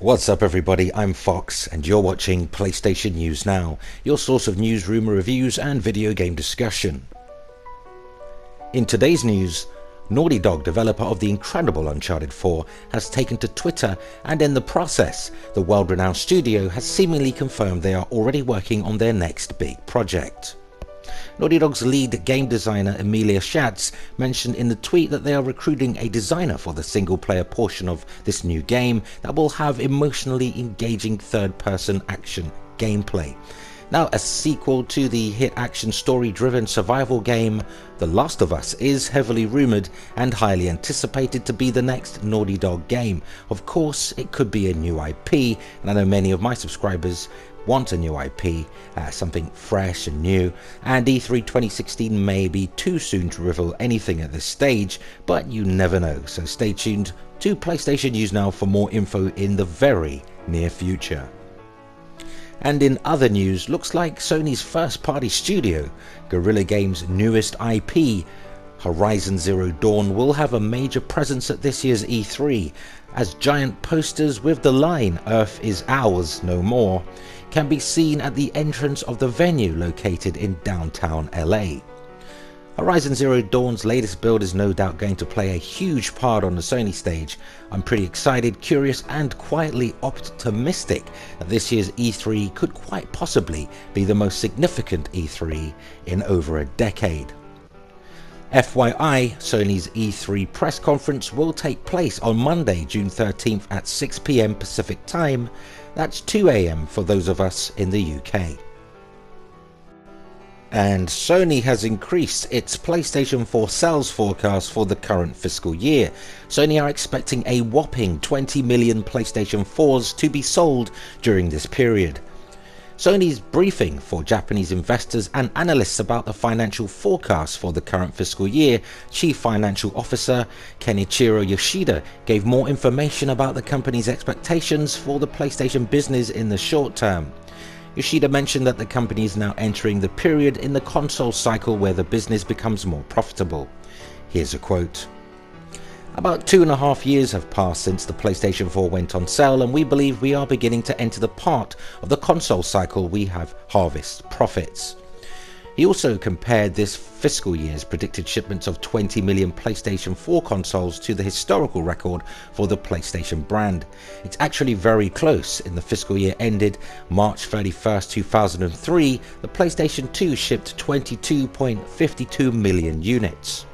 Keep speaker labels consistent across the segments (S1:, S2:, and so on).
S1: What's up everybody, I'm Fox and you're watching PlayStation News Now, your source of news, rumour, reviews and video game discussion. In today's news, Naughty Dog, developer of the incredible Uncharted 4, has taken to Twitter, and in the process, the world-renowned studio has seemingly confirmed they are already working on their next big project. Naughty Dog's lead game designer Emilia Schatz mentioned in the tweet that they are recruiting a designer for the single-player portion of this new game that will have emotionally engaging third-person action gameplay. Now, a sequel to the hit action story-driven survival game The Last of Us is heavily rumoured and highly anticipated to be the next Naughty Dog game. Of course, it could be a new IP, and I know many of my subscribers want a new IP, something fresh and new, and E3 2016 may be too soon to reveal anything at this stage, but you never know, so stay tuned to PlayStation News Now for more info in the very near future. And in other news, looks like Sony's first party studio, Guerilla Games' newest IP, Horizon Zero Dawn, will have a major presence at this year's E3, as giant posters with the line "Earth is ours, no more" can be seen at the entrance of the venue located in downtown LA. Horizon Zero Dawn's latest build is no doubt going to play a huge part on the Sony stage. I'm pretty excited, curious and quietly optimistic that this year's E3 could quite possibly be the most significant E3 in over a decade. FYI, Sony's E3 press conference will take place on Monday, June 13th at 6 PM Pacific time. That's 2 AM for those of us in the UK. And Sony has increased its PlayStation 4 sales forecast for the current fiscal year. Sony are expecting a whopping 20 million PlayStation 4's to be sold during this period. Sony's briefing for Japanese investors and analysts about the financial forecast for the current fiscal year, Chief Financial Officer Kenichiro Yoshida gave more information about the company's expectations for the PlayStation business in the short term. Yoshida mentioned that the company is now entering the period in the console cycle where the business becomes more profitable. Here's a quote. "About 2.5 years have passed since the PlayStation 4 went on sale, and we believe we are beginning to enter the part of the console cycle we have harvest profits." He also compared this fiscal year's predicted shipments of 20 million PlayStation 4 consoles to the historical record for the PlayStation brand. It's actually very close. In the fiscal year ended March 31st, 2003, the PlayStation 2 shipped 22.52 million units.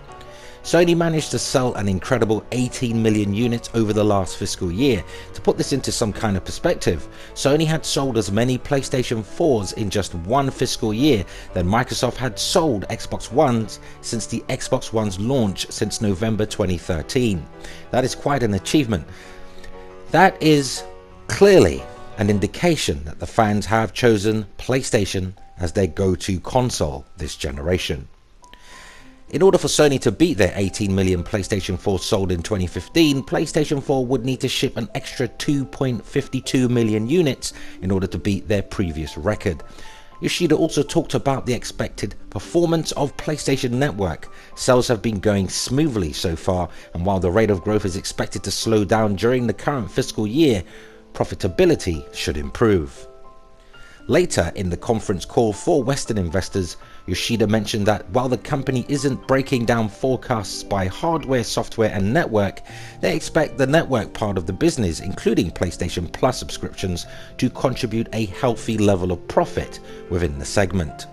S1: Sony managed to sell an incredible 18 million units over the last fiscal year. To put this into some kind of perspective, Sony had sold as many PlayStation 4's in just one fiscal year than Microsoft had sold Xbox Ones since the Xbox One's launch since November 2013. That is quite an achievement. That is clearly an indication that the fans have chosen PlayStation as their go-to console this generation. In order for Sony to beat their 18 million PlayStation 4 sold in 2015, PlayStation 4 would need to ship an extra 2.52 million units in order to beat their previous record. Yoshida also talked about the expected performance of PlayStation Network. Sales have been going smoothly so far, and while the rate of growth is expected to slow down during the current fiscal year, profitability should improve. Later in the conference call for Western investors, Yoshida mentioned that while the company isn't breaking down forecasts by hardware, software and network, they expect the network part of the business, including PlayStation Plus subscriptions, to contribute a healthy level of profit within the segment.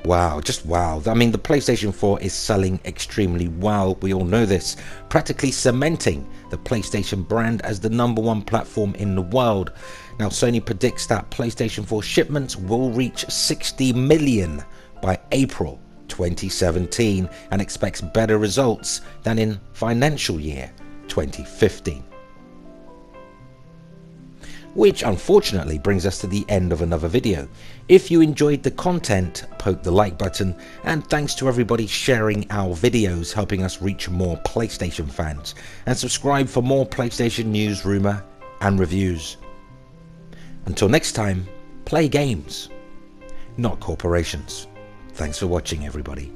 S1: Wow, just wow. I mean, the PlayStation 4 is selling extremely well, we all know this, practically cementing the PlayStation brand as the #1 platform in the world. Now, Sony predicts that PlayStation 4 shipments will reach 60 million by April 2017 and expects better results than in financial year 2015. Which unfortunately brings us to the end of another video. If you enjoyed the content, poke the like button, and thanks to everybody sharing our videos, helping us reach more PlayStation fans, and subscribe for more PlayStation news, rumour and reviews. Until next time, play games, not corporations. Thanks for watching everybody.